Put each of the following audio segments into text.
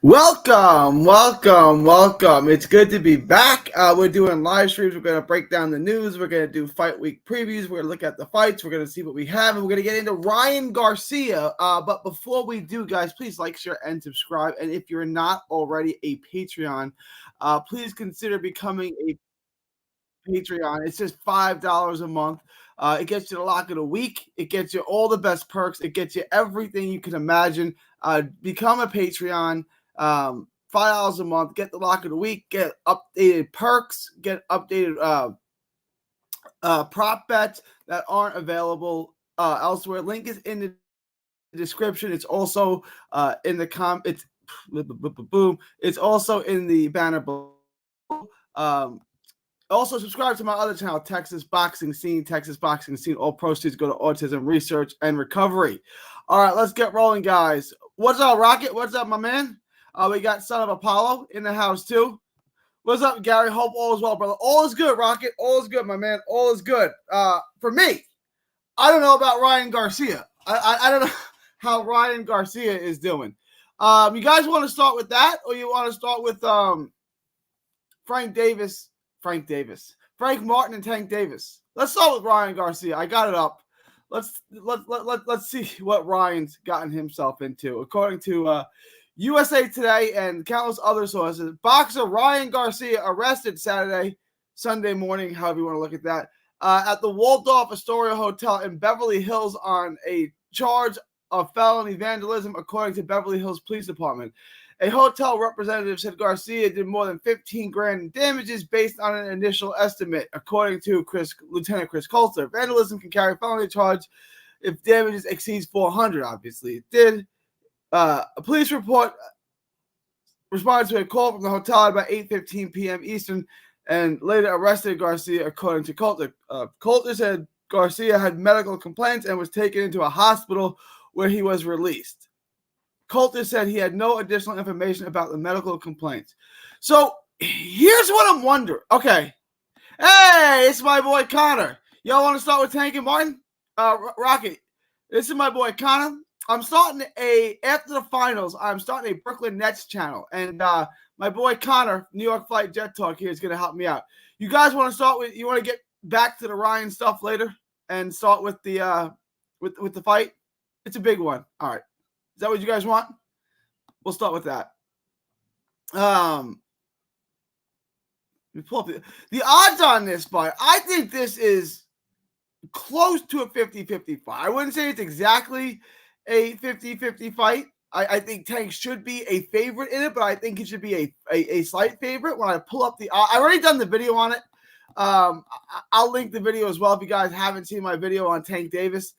Welcome. It's good to be back. We're doing live streams. We're going to break down the news. We're going to do fight week previews. We're going to look at the fights. We're going to see what we have, and we're going to get into Ryan Garcia. But before we do, guys, please like, share, and subscribe. And if you're not already a Patreon, please consider becoming a Patreon. It's just $5 a month. It gets you the lock of the week. It gets you all the best perks. It gets you everything you can imagine. Become a Patreon. $5 a month. Get the lock of the week. Get updated perks. Get updated prop bets that aren't available elsewhere. Link is in the description. It's also in the It's also in the banner below. Also, subscribe to my other channel, Texas Boxing Scene. All proceeds go to autism research and recovery. All right, let's get rolling, guys. What's up, Rocket? What's up, my man? We got Son of Apollo in the house, too. What's up, Gary? Hope all is well, brother. All is good, Rocket. All is good, my man. All is good. For me, I don't know about Ryan Garcia. I don't know how Ryan Garcia is doing. You guys want to start with that, or you want to start with Frank Martin and Tank Davis? Let's start with Ryan Garcia. I got it up. Let's see what Ryan's gotten himself into. According to USA Today and countless other sources, boxer Ryan Garcia arrested Sunday morning, however you want to look at that, at the Waldorf Astoria Hotel in Beverly Hills on a charge of felony vandalism, according to Beverly Hills Police Department. A hotel representative said Garcia did more than $15,000 in damages based on an initial estimate, according to Lieutenant Chris Coulter. Vandalism can carry a felony charge if damages exceeds $400,000. Obviously, it did. A police report responded to a call from the hotel at about 8:15 p.m. Eastern and later arrested Garcia, according to Coulter. Coulter said Garcia had medical complaints and was taken into a hospital where he was released. Coulter said he had no additional information about the medical complaints. So here's what I'm wondering. Okay. Hey, it's my boy Connor. Y'all want to start with Tank and Martin? Rocket. This is my boy Connor. I'm starting after the finals, I'm starting a Brooklyn Nets channel. And my boy Connor, New York Flight Jet Talk here, is going to help me out. You guys want to start with, you want to get back to the Ryan stuff later and start with the with the fight? It's a big one. All right. Is that what you guys want? We'll start with that. Let me pull up the odds on this fight. I think this is close to a 50-50 fight. I wouldn't say it's exactly a 50-50 fight. I think Tank should be a favorite in it, but I think it should be a slight favorite. When I pull up I've already done the video on it. I'll link the video as well if you guys haven't seen my video on Tank Davis.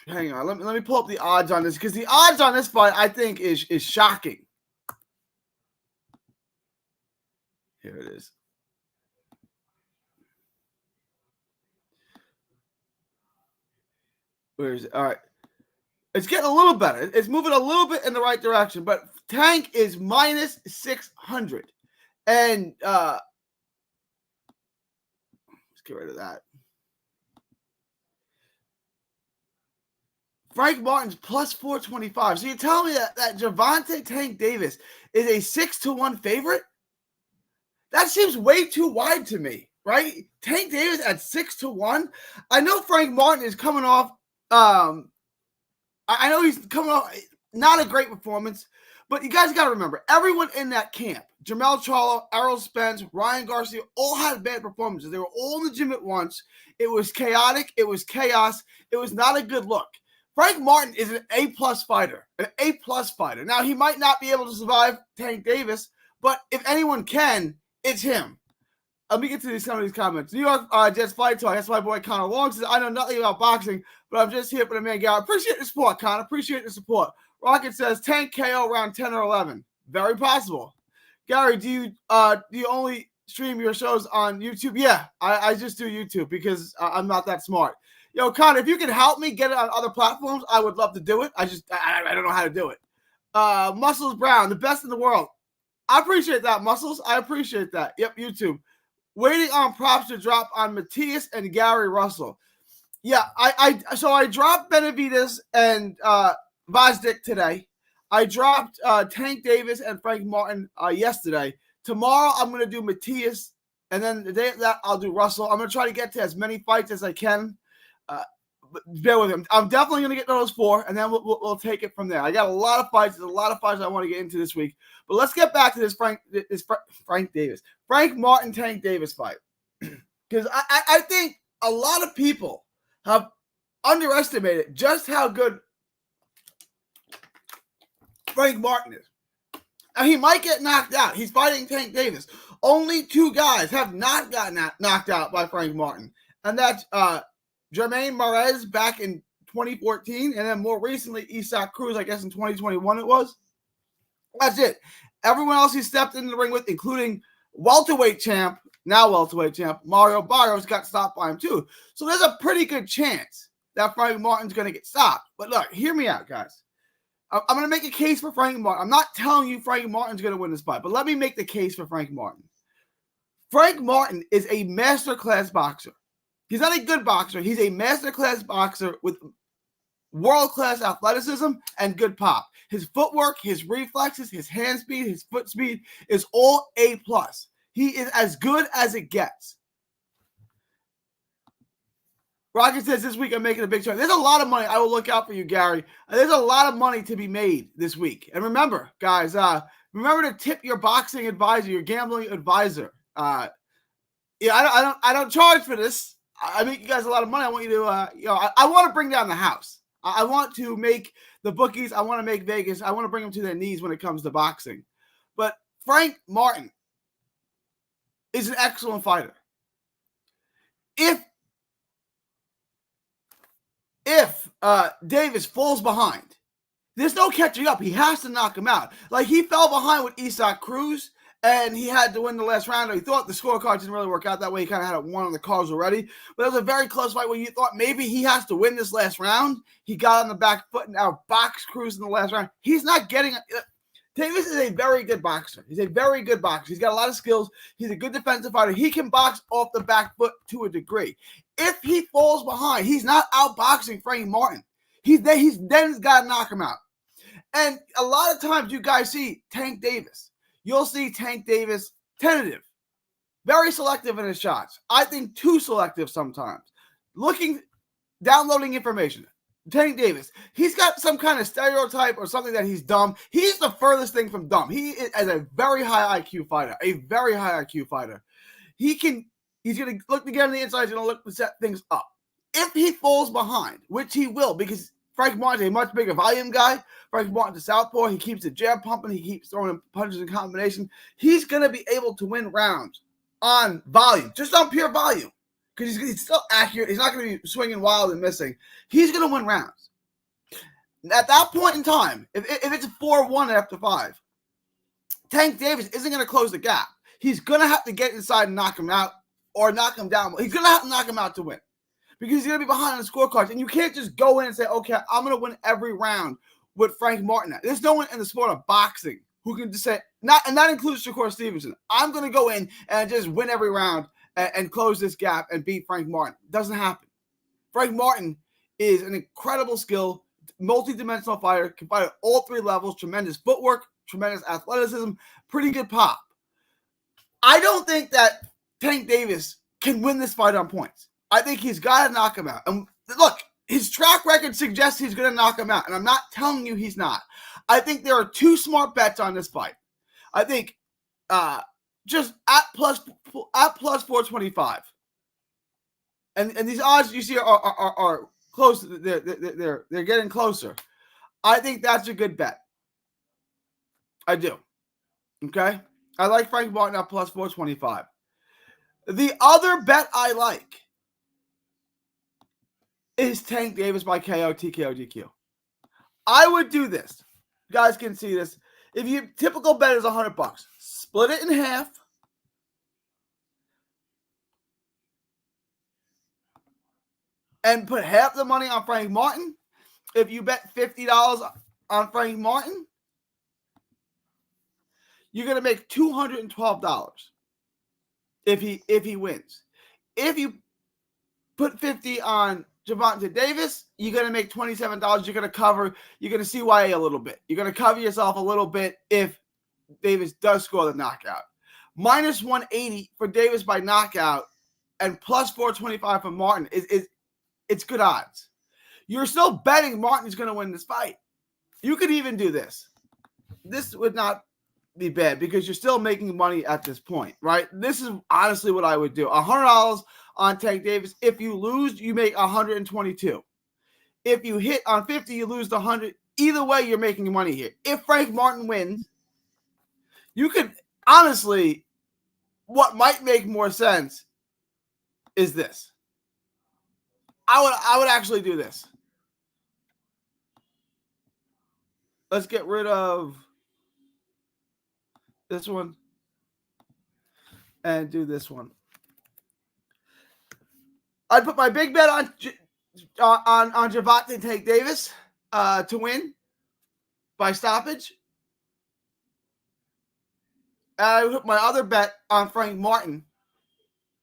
Hang on, let me pull up the odds on this, because the odds on this fight I think is shocking. Here it is. Where is it? All right. It's getting a little better. It's moving a little bit in the right direction, but Tank is minus 600. And let's get rid of that. Frank Martin's plus 425. So you're telling me that Gervonta Tank Davis is a 6-1 favorite? That seems way too wide to me, right? Tank Davis at 6-1. I know Frank Martin is coming off. I know he's coming off not a great performance, but you guys got to remember, everyone in that camp, Jermell Charlo, Errol Spence, Ryan Garcia, all had bad performances. They were all in the gym at once. It was chaotic. It was chaos. It was not a good look. Frank Martin is an A-plus fighter, Now, he might not be able to survive Tank Davis, but if anyone can, it's him. Let me get to some of these comments. New York Jets Fight Talk. That's my boy Connor Long says, I know nothing about boxing, but I'm just here for the man, Gary. Appreciate the support, Connor. Appreciate the support. Rocket says 10 KO around 10 or 11. Very possible. Gary, do you only stream your shows on YouTube? Yeah, I just do YouTube because I'm not that smart. Yo, Connor, if you can help me get it on other platforms, I would love to do it. I don't know how to do it. Muscles Brown, the best in the world. I appreciate that, Muscles. I appreciate that. Yep, YouTube. Waiting on props to drop on Matthias and Gary Russell. Yeah, I dropped Benavidez and Vazdik today. I dropped Tank Davis and Frank Martin yesterday. Tomorrow I'm going to do Matias, and then the day that I'll do Russell. I'm going to try to get to as many fights as I can. Bear with him. I'm definitely going to get those 4, and then we'll take it from there. I got a lot of fights. There's a lot of fights I want to get into this week. But let's get back to this Frank Martin, Tank Davis fight. Because I think a lot of people have underestimated just how good Frank Martin is. Now, he might get knocked out. He's fighting Tank Davis. Only 2 guys have not gotten knocked out by Frank Martin. And that's Jermaine Marez back in 2014, and then more recently, Isaac Cruz, I guess in 2021 it was. That's it. Everyone else he stepped into the ring with, including welterweight champ, Mario Barrios, got stopped by him too. So there's a pretty good chance that Frank Martin's going to get stopped. But look, hear me out, guys. I'm going to make a case for Frank Martin. I'm not telling you Frank Martin's going to win this fight, but let me make the case for Frank Martin. Frank Martin is a masterclass boxer. He's not a good boxer. He's a masterclass boxer with world-class athleticism and good pop. His footwork, his reflexes, his hand speed, his foot speed is all A+. He is as good as it gets. Rocket says this week I'm making a big choice. There's a lot of money. I will look out for you, Gary. There's a lot of money to be made this week. And remember, guys, remember to tip your boxing advisor, your gambling advisor. I don't charge for this. I make you guys a lot of money. I want you to, I want to bring down the house. I want to make the bookies. I want to make Vegas. I want to bring them to their knees when it comes to boxing. But Frank Martin is an excellent fighter. If Davis falls behind, there's no catching up. He has to knock him out. Like, he fell behind with Isaac Cruz, and he had to win the last round. He thought the scorecard didn't really work out that way. He kind of had it won on the cards already. But it was a very close fight where you thought maybe he has to win this last round. He got on the back foot and outboxed Cruz in the last round. He's not getting – Davis is a very good boxer. He's a very good boxer. He's got a lot of skills. He's a good defensive fighter. He can box off the back foot to a degree. If he falls behind, he's not outboxing Frank Martin. He's then got to knock him out. And a lot of times you guys see Tank Davis. You'll see Tank Davis tentative, very selective in his shots. I think too selective sometimes. Downloading information. Tank Davis, he's got some kind of stereotype or something that he's dumb. He's the furthest thing from dumb. He is a very high IQ fighter, He's going to look to get on the inside. He's going to look to set things up. If he falls behind, which he will, because Frank Martin's a much bigger volume guy. Frank Martin's a southpaw. He keeps the jab pumping. He keeps throwing in punches in combination. He's going to be able to win rounds on volume, just on pure volume, because he's still accurate. He's not going to be swinging wild and missing. He's going to win rounds. At that point in time, if it's a 4-1 after 5, Tank Davis isn't going to close the gap. He's going to have to get inside and knock him out or knock him down. He's going to have to knock him out to win, because he's going to be behind on the scorecards. And you can't just go in and say, okay, I'm going to win every round with Frank Martin. There's no one in the sport of boxing who can just say, and that includes Shakur Stevenson, I'm going to go in and just win every round and close this gap and beat Frank Martin. It doesn't happen. Frank Martin is an incredible skill, multi-dimensional fighter, can fight at all 3 levels, tremendous footwork, tremendous athleticism, pretty good pop. I don't think that Tank Davis can win this fight on points. I think he's got to knock him out. And look, his track record suggests he's going to knock him out, and I'm not telling you he's not. I think there are 2 smart bets on this fight. I think just at plus 425, and these odds you see are close. They're getting closer. I think that's a good bet. I do. Okay, I like Frank Martin at plus 425. The other bet I like is Tank Davis by KO, TKO, DQ. I would do this. You guys can see this. If your typical bet is $100, split it in half. And put half the money on Frank Martin. If you bet $50 on Frank Martin, you're going to make $212 if he wins. If you put 50 on Gervonta Davis, you're going to make $27. You're going to cover. You're going to CYA a little bit. You're going to cover yourself a little bit if Davis does score the knockout. Minus 180 for Davis by knockout and plus 425 for Martin it's good odds. You're still betting Martin's going to win this fight. You could even do this. This would not be bad because you're still making money at this point, right? This is honestly what I would do. $100 on Tank Davis. If you lose, you make 122. If you hit on 50, you lose the 100. Either way, you're making money here. If Frank Martin wins, you could honestly, what might make more sense is this. I would actually do this. Let's get rid of this one and do this one. I'd put my big bet on Gervonta Tank Davis to win by stoppage. And I would put my other bet on Frank Martin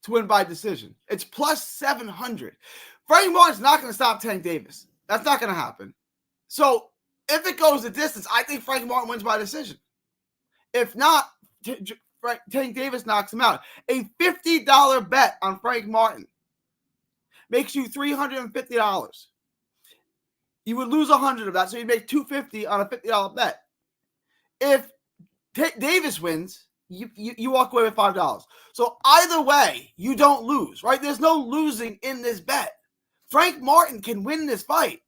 to win by decision. It's plus 700. Frank Martin's not going to stop Tank Davis. That's not going to happen. So if it goes the distance, I think Frank Martin wins by decision. If not, Tank Davis knocks him out. A $50 bet on Frank Martin makes you $350. You would lose 100 of that, so you'd make $250 on a $50 bet. If Davis wins, you walk away with $5. So either way, you don't lose, right? There's no losing in this bet. Frank Martin can win this fight.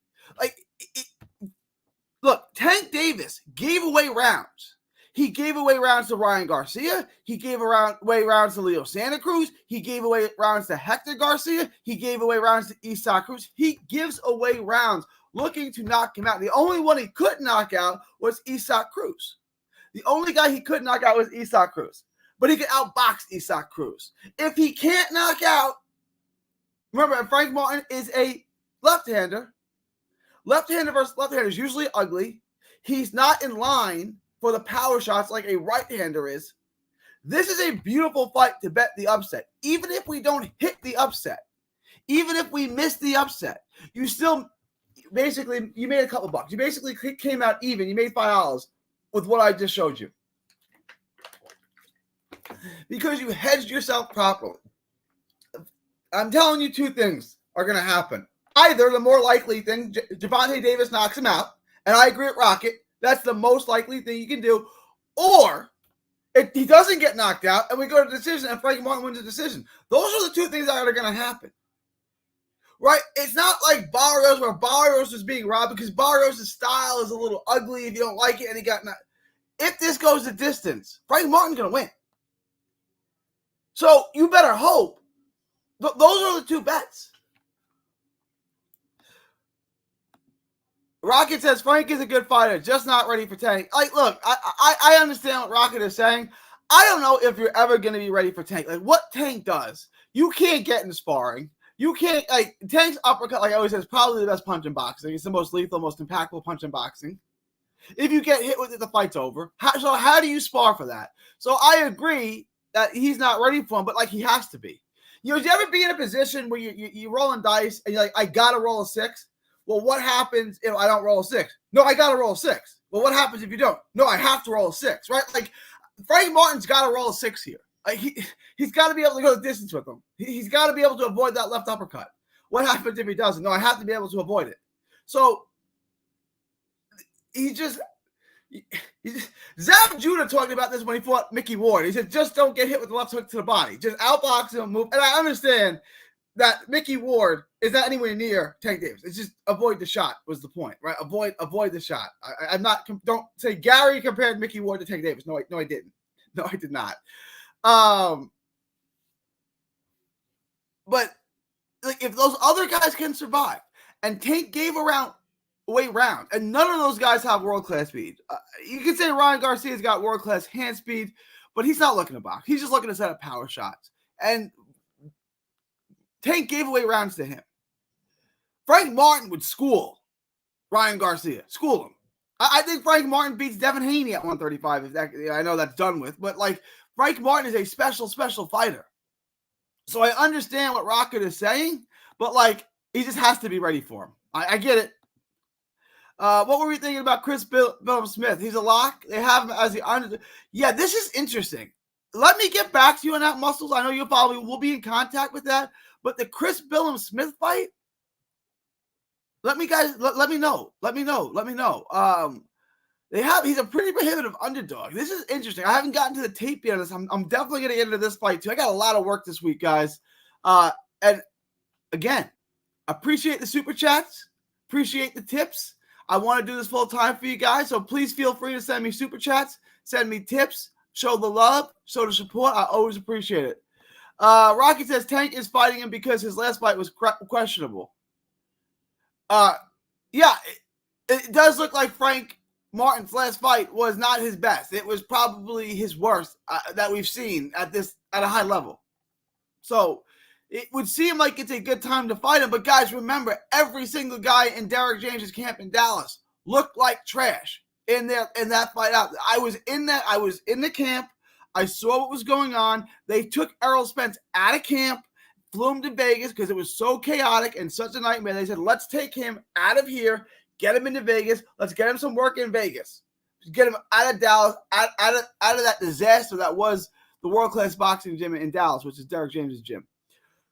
Look, Tank Davis gave away rounds. He gave away rounds to Ryan Garcia. He gave away rounds to Leo Santa Cruz. He gave away rounds to Hector Garcia. He gave away rounds to Isaac Cruz. He gives away rounds looking to knock him out. The only one he could knock out was Isaac Cruz. The only guy he could knock out was Isaac Cruz. But he could outbox Isaac Cruz. If he can't knock out, remember, Frank Martin is a left-hander. Left-hander versus left-hander is usually ugly. He's not in line for the power shots like a right-hander is. This is a beautiful fight to bet the upset. Even if we don't hit the upset, even if we miss the upset, you still basically, you made a couple bucks. You basically came out even. You made $5 with what I just showed you. Because you hedged yourself properly. I'm telling you two things are going to happen. Either the more likely thing, Gervonta Davis knocks him out, and I agree with Rocket. That's the most likely thing you can do. Or if he doesn't get knocked out and we go to decision and Frank Martin wins a decision. Those are the two things that are going to happen. Right? It's not like Barrios where Barrios is being robbed because Barrios' style is a little ugly if you don't like it and he got knocked. If this goes the distance, Frank Martin's going to win. So you better hope. Those are the two bets. Rocket says Frank is a good fighter, just not ready for Tank. Like, look, I understand what Rocket is saying. I don't know if you're ever going to be ready for Tank. Like, what Tank does, you can't get in sparring. You can't, like, Tank's uppercut, like I always say, is probably the best punch in boxing. It's the most lethal, most impactful punch in boxing. If you get hit with it, the fight's over. So how do you spar for that? So I agree that he's not ready for him, but, like, he has to be. You know, did you ever be in a position where you're rolling dice and you're like, I got to roll a 6? Well, what happens if I don't roll a 6? No, I got to roll a 6. Well, what happens if you don't? No, I have to roll a 6, right? Like, Frank Martin's got to roll a 6 here. Like, he's got to be able to go the distance with him. He's got to be able to avoid that left uppercut. What happens if he doesn't? No, I have to be able to avoid it. So, Zab Judah talked about this when he fought Mickey Ward. He said, just don't get hit with the left hook to the body. Just outbox him, move. And I understand that Mickey Ward is not anywhere near Tank Davis. It's just avoid the shot was the point, right? Avoid the shot. I'm not. Don't say Gary compared Mickey Ward to Tank Davis. No, I didn't. No, I did not. But like, if those other guys can survive, and Tank gave away round, and none of those guys have world class speed. You can say Ryan Garcia's got world class hand speed, but he's not looking to box. He's just looking to set up power shots. And Tank gave away rounds to him. Frank Martin would school Ryan Garcia. School him. I think Frank Martin beats Devin Haney at 135. If that, I know that's done with, but like Frank Martin is a special fighter. So I understand what Rocket is saying, but like He just has to be ready for him. I get it. What were we thinking about Chris Billum-Smith? He's a lock. They have him as the under. Yeah, this is interesting. Let me get back to you on that, Muscles. I know you probably will be in contact with that. But the Chris Billum-Smith fight, let me know. He's a pretty prohibitive underdog. This is interesting. I haven't gotten to the tape yet on this. I'm definitely going to get into this fight too. I got a lot of work this week, guys. And again, appreciate the super chats. Appreciate the tips. I want to do this full time for you guys. So please feel free to send me super chats, send me tips, show the love, show the support. I always appreciate it. Rocky says Tank is fighting him because his last fight was questionable. Yeah, it does look like Frank Martin's last fight was not his best. It was probably his worst that we've seen at a high level. So it would seem like it's a good time to fight him. But guys, remember, every single guy in Derek James's camp in Dallas looked like trash in that fight out. I was in the camp. I saw what was going on. They took Errol Spence out of camp, flew him to Vegas because it was so chaotic and such a nightmare. They said, let's take him out of here, get him into Vegas. Let's get him some work in Vegas. Get him out of Dallas, out of that disaster that was the world-class boxing gym in Dallas, which is Derek James's gym.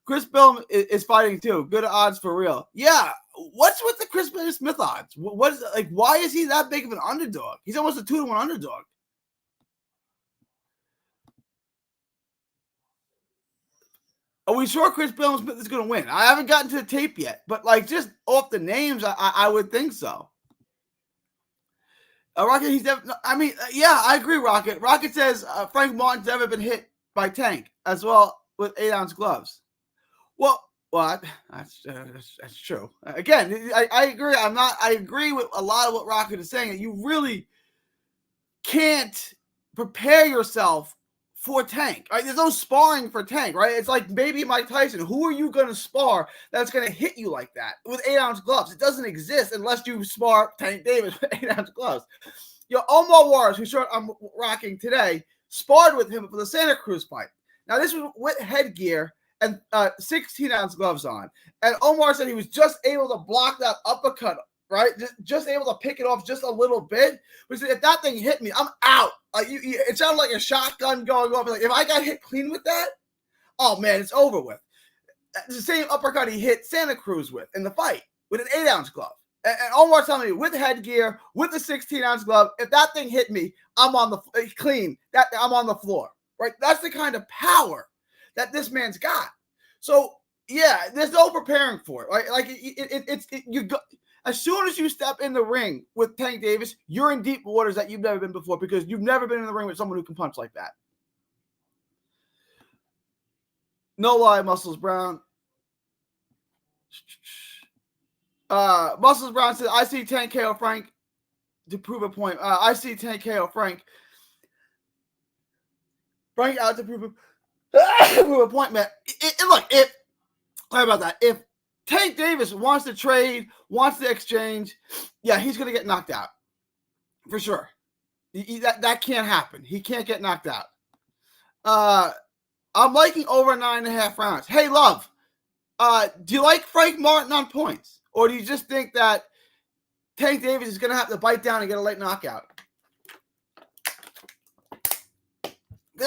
Chris Billum is fighting too. Good odds for real. Yeah. What's with the Chris Billum-Smith odds? What is like? Why is he that big of an underdog? He's almost a 2-1 underdog. Are we sure Chris Billum-Smith is going to win? I haven't gotten to the tape yet, but like just off the names, I would think so. Rocket, he's definitely. I mean, yeah, I agree. Rocket says Frank Martin's never been hit by Tank as well with 8-ounce gloves. Well, that's true. Again, I agree. I agree with a lot of what Rocket is saying. You really can't prepare yourself for Tank. Right? There's no sparring for Tank, right? It's like maybe Mike Tyson. Who are you going to spar that's going to hit you like that with 8-ounce gloves? It doesn't exist unless you spar Tank Davis with 8-ounce gloves. Omar Juarez, who I'm rocking today, sparred with him for the Santa Cruz fight. Now, this was with headgear and 16-ounce gloves on. And Omar said he was just able to block that uppercut, right? Just able to pick it off just a little bit. But he said, if that thing hit me, I'm out. It sounded like a shotgun going off. Like, if I got hit clean with that, oh, man, it's over with. It's the same uppercut he hit Santa Cruz with in the fight with an 8-ounce glove. And Omar's telling me with headgear, with the 16-ounce glove, if that thing hit me, I'm on the clean. I'm on the floor, right? That's the kind of power that this man's got. So yeah, there's no preparing for it, right? Like you go as soon as you step in the ring with Tank Davis, you're in deep waters that you've never been before because you've never been in the ring with someone who can punch like that. No lie, Muscles Brown. Muscles Brown said, I see Tank KO Frank to prove a point. I see Tank KO Frank. Frank out to prove a point, man. Sorry about that. If Tank Davis wants to trade, wants to exchange, yeah, he's going to get knocked out. For sure. That can't happen. He can't get knocked out. I'm liking over 9.5 rounds. Hey, Love, do you like Frank Martin on points? Or do you just think that Tank Davis is going to have to bite down and get a late knockout?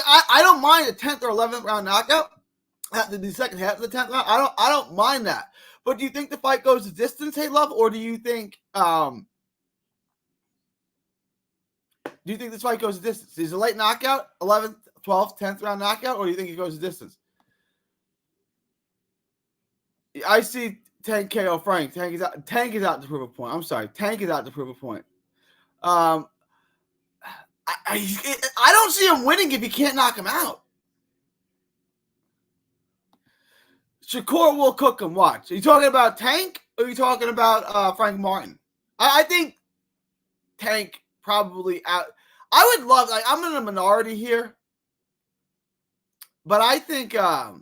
I don't mind a 10th or 11th round knockout at the second half of the 10th round. I don't mind that. But do you think the fight goes the distance, Hey Love, or do you think this fight goes the distance? Is it a late knockout, 11th, 12th, 10th round knockout, or do you think it goes the distance? I see Tank KO Frank. Tank is out to prove a point. I'm sorry. Tank is out to prove a point. I don't see him winning if he can't knock him out. Shakur will cook him. Watch. Are you talking about Tank or are you talking about Frank Martin? I think Tank probably out. I would love, I'm in a minority here, but I think I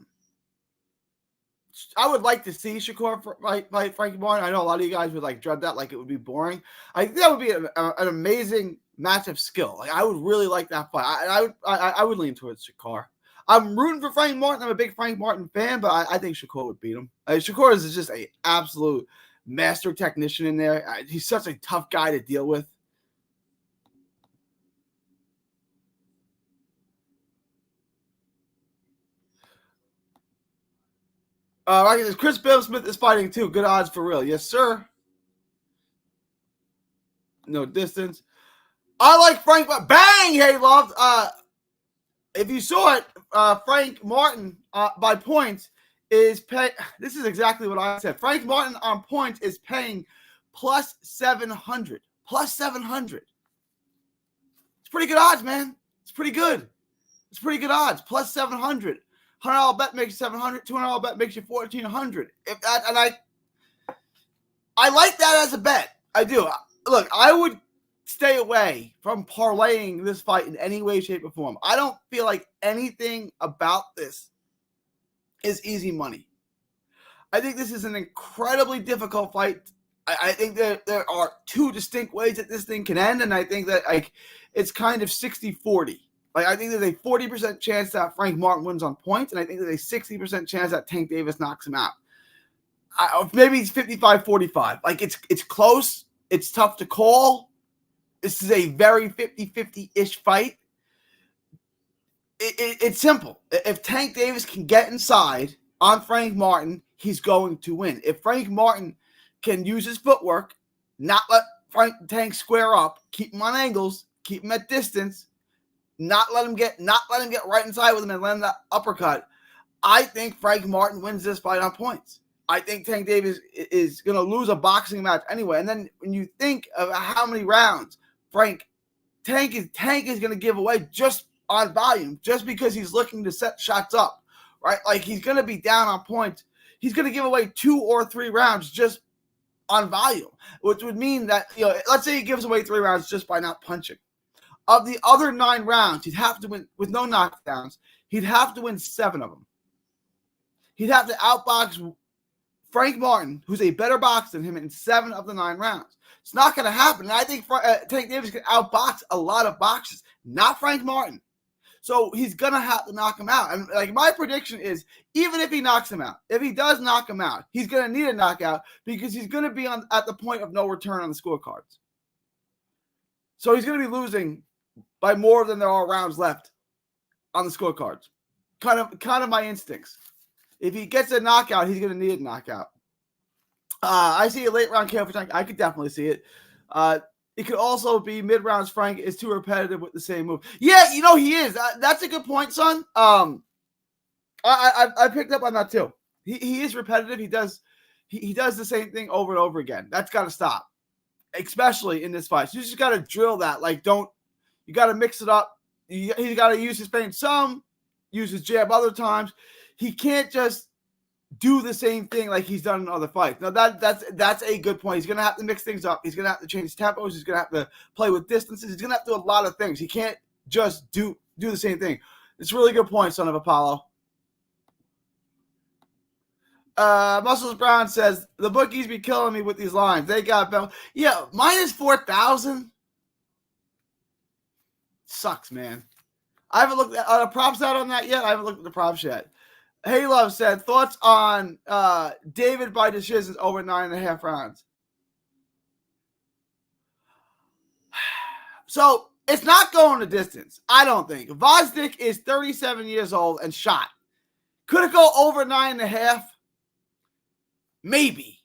would like to see Shakur fight Frank Martin. I know a lot of you guys would dread that, like it would be boring. I think that would be an amazing match of skill. I would really like that fight. I would lean towards Shakur. I'm rooting for Frank Martin. I'm a big Frank Martin fan, but I think Shakur would beat him. Shakur is just an absolute master technician in there. He's such a tough guy to deal with. Chris Billsmith is fighting too. Good odds for real. Yes, sir. No distance. I like Frank. Bang! Hey, loved. If you saw it, Frank Martin by points is pay. This is exactly what I said. Frank Martin on points is paying plus 700. Plus 700. It's pretty good odds, man. It's pretty good. It's pretty good odds. Plus 700. $100 bet makes you 700. $200 bet makes you 1,400. If that, and I like that as a bet. I do. Look, I would stay away from parlaying this fight in any way, shape, or form. I don't feel like anything about this is easy money. I think this is an incredibly difficult fight. I think that there are two distinct ways that this thing can end, and I think that it's kind of 60-40. I think there's a 40% chance that Frank Martin wins on points, and I think there's a 60% chance that Tank Davis knocks him out. Maybe it's 55-45. It's close. It's tough to call. This is a very 50-50-ish fight. It's simple. If Tank Davis can get inside on Frank Martin, he's going to win. If Frank Martin can use his footwork, not let Tank square up, keep him on angles, keep him at distance, not let him get right inside with him and land that uppercut, I think Frank Martin wins this fight on points. I think Tank Davis is going to lose a boxing match anyway. And then when you think of how many rounds Tank is going to give away just on volume, just because he's looking to set shots up, right? He's going to be down on points. He's going to give away 2 or 3 rounds just on volume, which would mean that, let's say he gives away 3 rounds just by not punching. Of the other 9 rounds, he'd have to win with no knockdowns. He'd have to win 7 of them. He'd have to outbox Frank Martin, who's a better boxer than him, in 7 of the 9 rounds. It's not going to happen. And I think Tank Davis can outbox a lot of boxers, not Frank Martin. So he's going to have to knock him out. And my prediction is, even if he knocks him out, if he does knock him out, he's going to need a knockout because he's going to be at the point of no return on the scorecards. So he's going to be losing by more than there are rounds left on the scorecards. Kind of my instincts. If he gets a knockout, he's going to need a knockout. I see a late round KO for Tank. I could definitely see it. It could also be mid rounds. Frank is too repetitive with the same move. Yeah, he is. That's a good point, son. I picked up on that too. He is repetitive. He does the same thing over and over again. That's got to stop, especially in this fight. So you just got to drill that. You got to mix it up. He's got to use his feint some, use his jab other times. He can't just do the same thing like he's done in other fights. Now that's a good point. He's going to have to mix things up. He's going to have to change tempos. He's going to have to play with distances. He's going to have to do a lot of things. He can't just do the same thing. It's a really good point, son of Apollo. Muscles Brown says, the bookies be killing me with these lines. They got Bell. Yeah, minus 4,000. Sucks, man. I haven't looked at the props out on that yet. I haven't looked at the props yet. Hey Love said, thoughts on David by decisions over 9.5 rounds. So it's not going the distance, I don't think. Vosdik is 37 years old and shot. Could it go over 9.5? Maybe.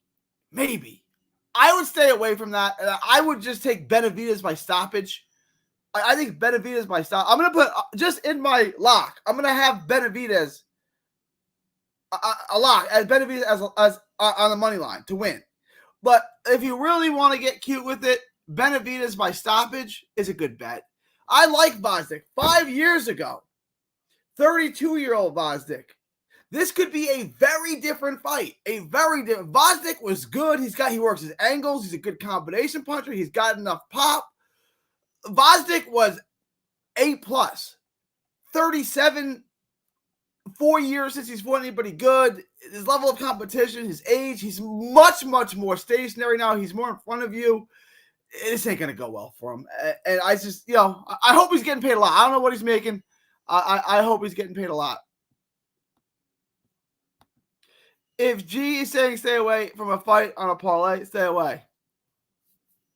I would stay away from that. I would just take Benavidez by stoppage. I think Benavidez by stop. I'm going to put, just in my lock, I'm going to have Benavidez a lock as Benavidez as on the money line to win. But if you really want to get cute with it, Benavidez by stoppage is a good bet. I like Vosdik. 5 years ago, 32-year-old Vosdik. This could be a very different fight. Vosdik was good. He works his angles. He's a good combination puncher. He's got enough pop. Vosdik was A+. 37, 4 years since he's fought anybody good. His level of competition, his age, he's much, much more stationary now. He's more in front of you. This ain't going to go well for him. And I just, I hope he's getting paid a lot. I don't know what he's making. I hope he's getting paid a lot. If G is saying stay away from a fight on a parlay, stay away.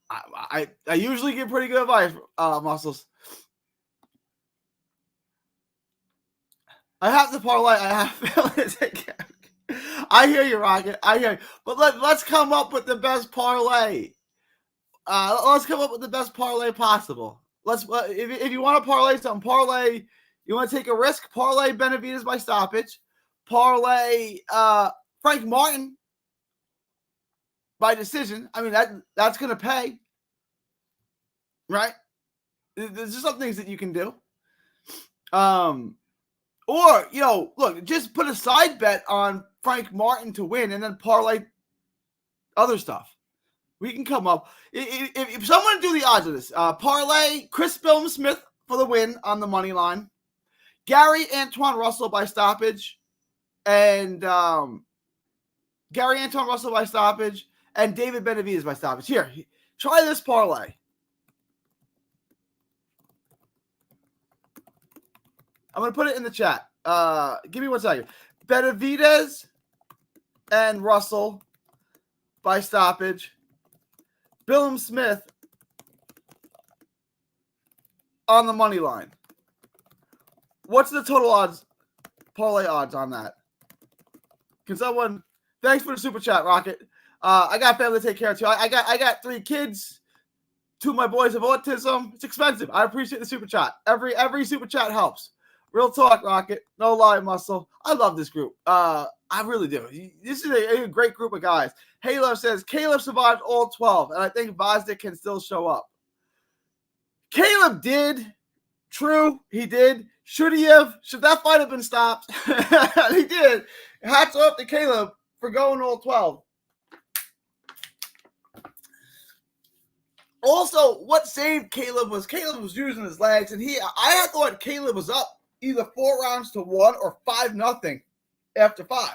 I usually give pretty good advice, Muscles. I have to parlay. I have to. I hear you, Rocket. I hear you. But let's come up with the best parlay. Let's come up with the best parlay possible. If you want to parlay something, parlay. You want to take a risk? Parlay Benavidez by stoppage. Parlay Frank Martin by decision. I mean that's going to pay, right? There's just some things that you can do. Or look, just put a side bet on Frank Martin to win, and then parlay other stuff. We can come up. If someone do the odds of this, parlay Chris Smith for the win on the money line. Gary Antoine Russell by stoppage, and David Benavidez by stoppage. Here, try this parlay. I'm going to put it in the chat. Give me 1 second. Benavidez and Russell by stoppage. Billum Smith on the money line. What's the total odds, parlay odds on that? Can someone? Thanks for the super chat, Rocket. I got family to take care of too. I got 3 kids. 2 of my boys have autism. It's expensive. I appreciate the super chat. Every super chat helps. Real talk, Rocket. No lie, Muscle. I love this group. I really do. This is a great group of guys. Halo says Caleb survived all 12, and I think Vosdick can still show up. Caleb did. True, he did. Should he have? Should that fight have been stopped? He did. Hats off to Caleb for going all 12. Also, what saved Caleb was using his legs, and I had thought Caleb was up either 4-1 or 5-0 after 5.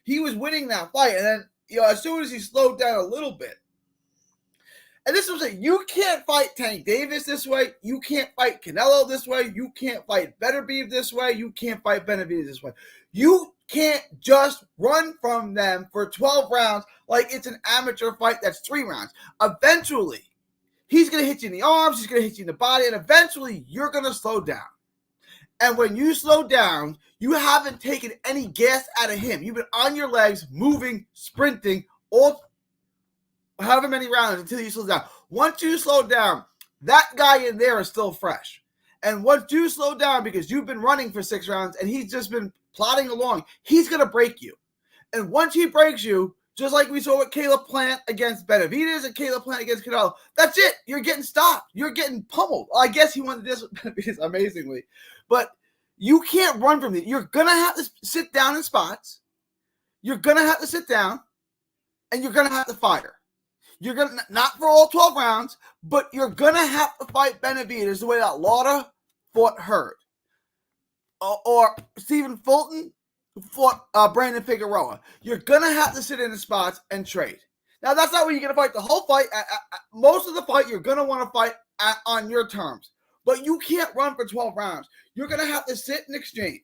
He was winning that fight, and then as soon as he slowed down a little bit, and this was you can't fight Tank Davis this way, you can't fight Canelo this way, you can't fight Beterbiev this way, you can't fight Benavidez this way. You can't just run from them for 12 rounds like it's an amateur fight that's 3 rounds. Eventually, he's going to hit you in the arms, he's going to hit you in the body, and eventually you're going to slow down. And when you slow down, you haven't taken any gas out of him. You've been on your legs, moving, sprinting, all however many rounds until you slow down. Once you slow down, that guy in there is still fresh. And once you slow down because you've been running for 6 rounds and he's just been plodding along, he's going to break you. And once he breaks you, just like we saw with Caleb Plant against Benavidez and Caleb Plant against Canelo, that's it. You're getting stopped. You're getting pummeled. Well, I guess he won this with Benavidez amazingly. But you can't run from it. You're going to have to sit down in spots. You're going to have to sit down. And you're going to have to fire. You're going to, not for all 12 rounds, but you're going to have to fight Benavidez the way that Lauder fought Hurd. Or Stephen Fulton fought Brandon Figueroa. You're going to have to sit in the spots and trade. Now, that's not where you're going to fight the whole fight. Most of the fight, you're going to want to fight on your terms. But you can't run for 12 rounds. You're going to have to sit and exchange.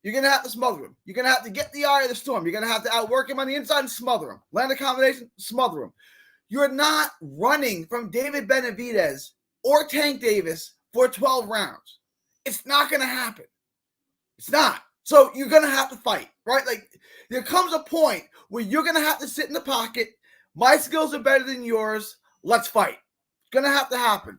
You're going to have to smother him. You're going to have to get the eye of the storm. You're going to have to outwork him on the inside and smother him. Land a combination, smother him. You're not running from David Benavidez or Tank Davis for 12 rounds. It's not going to happen. It's not. So you're going to have to fight, right? Like, there comes a point where you're going to have to sit in the pocket. My skills are better than yours. Let's fight. It's going to have to happen.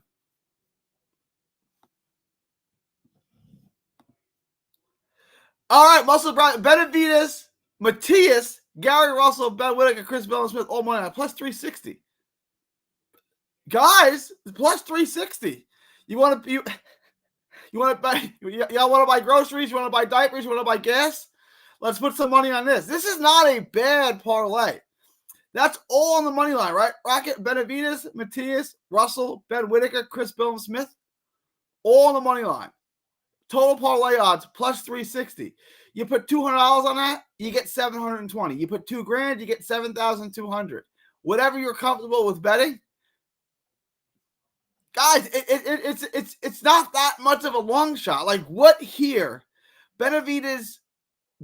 All right, Muscle Brown, Benavidez, Matias, Gary Russell, Ben Whittaker, Chris Billum Smith, all money on plus 360. Guys, plus 360. You want to buy? Y'all want to buy groceries? You want to buy diapers? You want to buy gas? Let's put some money on this. This is not a bad parlay. That's all on the money line, right? Rocket, Benavidez, Matias, Russell, Ben Whittaker, Chris Billum Smith, all on the money line. Total parlay odds plus 360. You put $200 on that, you get 720. You put $2,000, you get 7,200. Whatever you're comfortable with betting. Guys, it's not that much of a long shot. Like what here? Benavidez,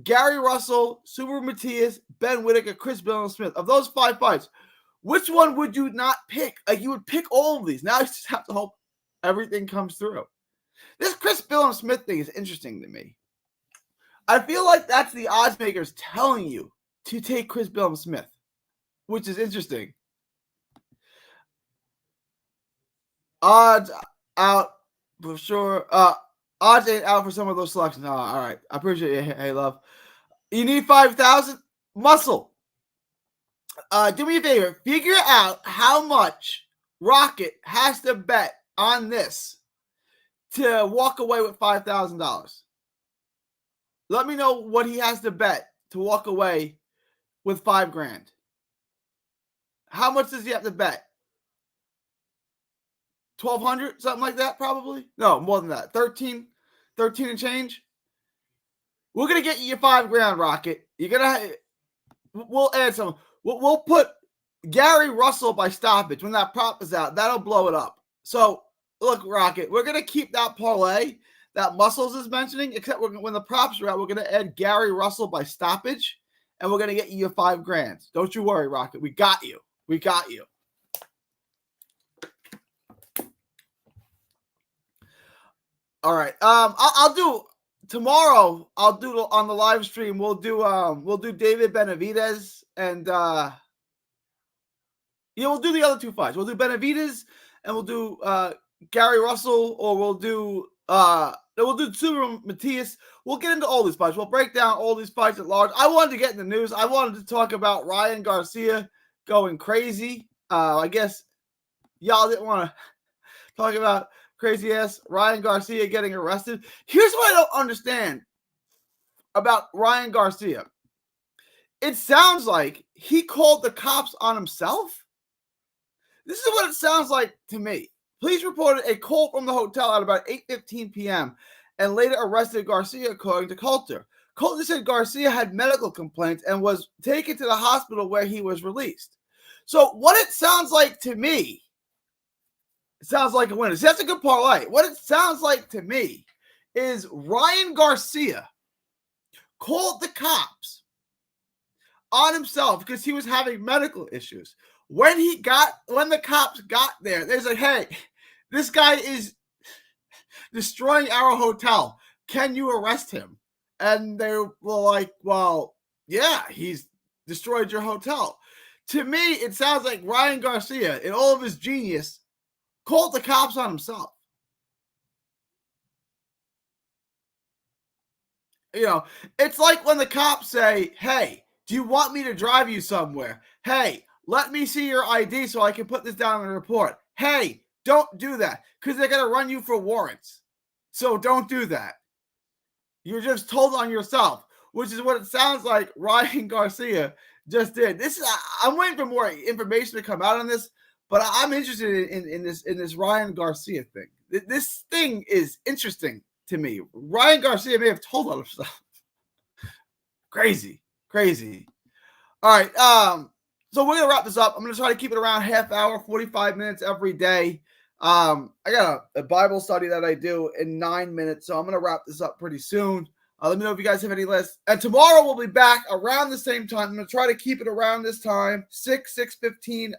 Gary Russell, Subaru Matias, Ben Whitaker, Chris Billings-Smith. Of those 5 fights, which one would you not pick? Like you would pick all of these. Now you just have to hope everything comes through. This Chris Billings-Smith thing is interesting to me. I feel like that's the odds makers telling you to take Chris Billings-Smith, which is interesting. Odds out for sure. Odds ain't out for some of those selections. Oh, all right. I appreciate you. Hey, love. You need 5,000? Muscle. Do me a favor. Figure out how much Rocket has to bet on this to walk away with $5,000. Let me know what he has to bet to walk away with $5,000. How much does he have to bet? 1,200, something like that, probably. No, more than that. 13 and change. We're gonna get you your $5,000, Rocket. We'll add some. We'll put Gary Russell by stoppage when that prop is out. That'll blow it up. So look, Rocket, we're gonna keep that parlay that Muscles is mentioning, except when the props are out, we're gonna add Gary Russell by stoppage, and we're gonna get you your $5,000. Don't you worry, Rocket. We got you. We got you. All right. I'll do tomorrow. I'll do on the live stream. We'll do David Benavidez and we'll do the other 2 fights. We'll do Benavidez and we'll do Gary Russell, or we'll do Subaru Matias. We'll get into all these fights. We'll break down all these fights at large. I wanted to get in the news. I wanted to talk about Ryan Garcia going crazy. I guess y'all didn't want to talk about crazy ass Ryan Garcia getting arrested. Here's what I don't understand about Ryan Garcia. It sounds like he called the cops on himself. This is what it sounds like to me. Police reported a call from the hotel at about 8:15 p.m. and later arrested Garcia, according to Coulter. Coulter said Garcia had medical complaints and was taken to the hospital where he was released. So what it sounds like to me, it sounds like a winner. See, that's a good parlay. What it sounds like to me is Ryan Garcia called the cops on himself because he was having medical issues. When the cops got there, they're like, hey, this guy is destroying our hotel. Can you arrest him? And they were like, well, yeah, he's destroyed your hotel. To me, it sounds like Ryan Garcia, in all of his genius, called the cops on himself. You know, it's like when the cops say, hey, do you want me to drive you somewhere? Hey, let me see your ID so I can put this down in the report. Hey, don't do that because they're going to run you for warrants. So don't do that. You're just told on yourself, which is what it sounds like Ryan Garcia just did. I'm waiting for more information to come out on this, but I'm interested in this Ryan Garcia thing. This thing is interesting to me. Ryan Garcia may have told on himself. Crazy. All right. So we're gonna wrap this up. I'm gonna try to keep it around half hour, 45 minutes every day. I got a Bible study that I do in 9 minutes, so I'm gonna wrap this up pretty soon. Let me know if you guys have any lists. And tomorrow we'll be back around the same time. I'm gonna try to keep it around this time, 6:15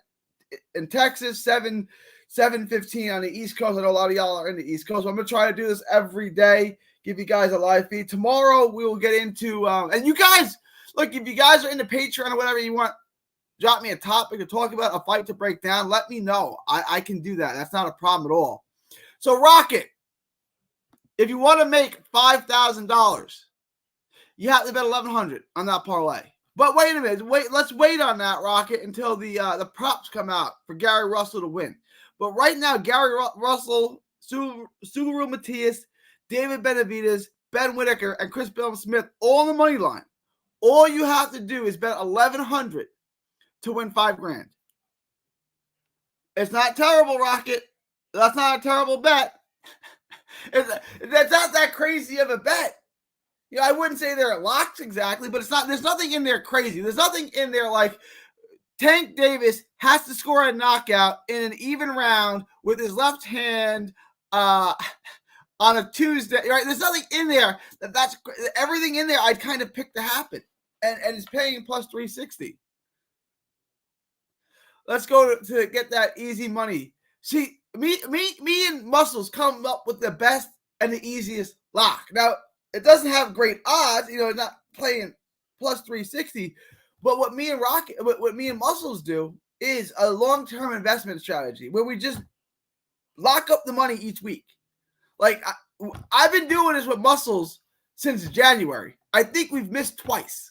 in Texas, 7:15 on the East Coast. I know a lot of y'all are in the East Coast, so I'm gonna try to do this every day. Give you guys a live feed. Tomorrow we will get into and you guys look, if you guys are into Patreon or whatever you want, drop me a topic to talk about, a fight to break down. Let me know. I can do that. That's not a problem at all. So Rocket, if you want to make $5,000, you have to bet $1,100 on that parlay. But wait a minute. Let's wait on that, Rocket, until the props come out for Gary Russell to win. But right now, Gary Russell, Subaru Matias, David Benavidez, Ben Whitaker, and Chris Billings-Smith all on the money line. All you have to do is bet $1,100 to win $5,000. It's not terrible, Rocket. That's not a terrible bet. That's not that crazy of a bet. You know, I wouldn't say they're locks exactly, but it's not. There's nothing in there crazy. There's nothing in there like Tank Davis has to score a knockout in an even round with his left hand on a Tuesday, right? There's nothing in there that's everything in there I'd kind of pick to happen, and it's paying plus 360. Let's go to get that easy money. See, me and Muscles come up with the best and the easiest lock. Now, it doesn't have great odds, it's not playing plus 360, but what me and Muscles do is a long-term investment strategy where we just lock up the money each week. Like, I've been doing this with Muscles since January. I think we've missed twice.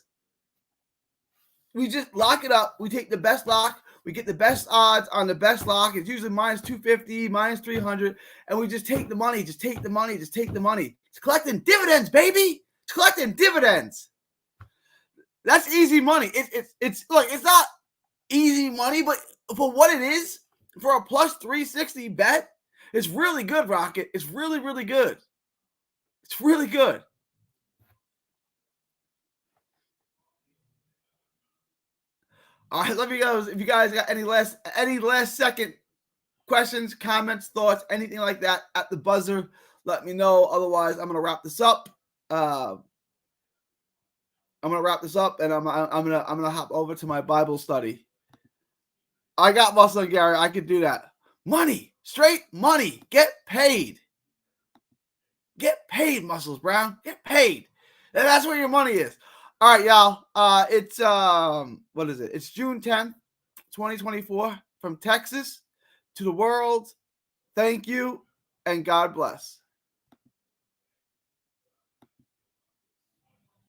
We just lock it up. We take the best lock. We get the best odds on the best lock. It's usually minus 250, minus 300. And we just take the money, just take the money. It's collecting dividends, baby. It's collecting dividends. That's easy money. It's not easy money, but for what it is, for a plus 360 bet, it's really good, Rocket. It's really, really good. It's really good. All right, let me go. If you guys got any last second questions, comments, thoughts, anything like that at the buzzer, let me know. Otherwise, I'm gonna wrap this up. And I'm gonna hop over to my Bible study. I got Muscle, Gary. I could do that. Money, straight money. Get paid. Get paid, Muscles Brown. Get paid. And that's where your money is. All right, y'all. It's what is it? It's June 10th, 2024, from Texas to the world. Thank you, and God bless.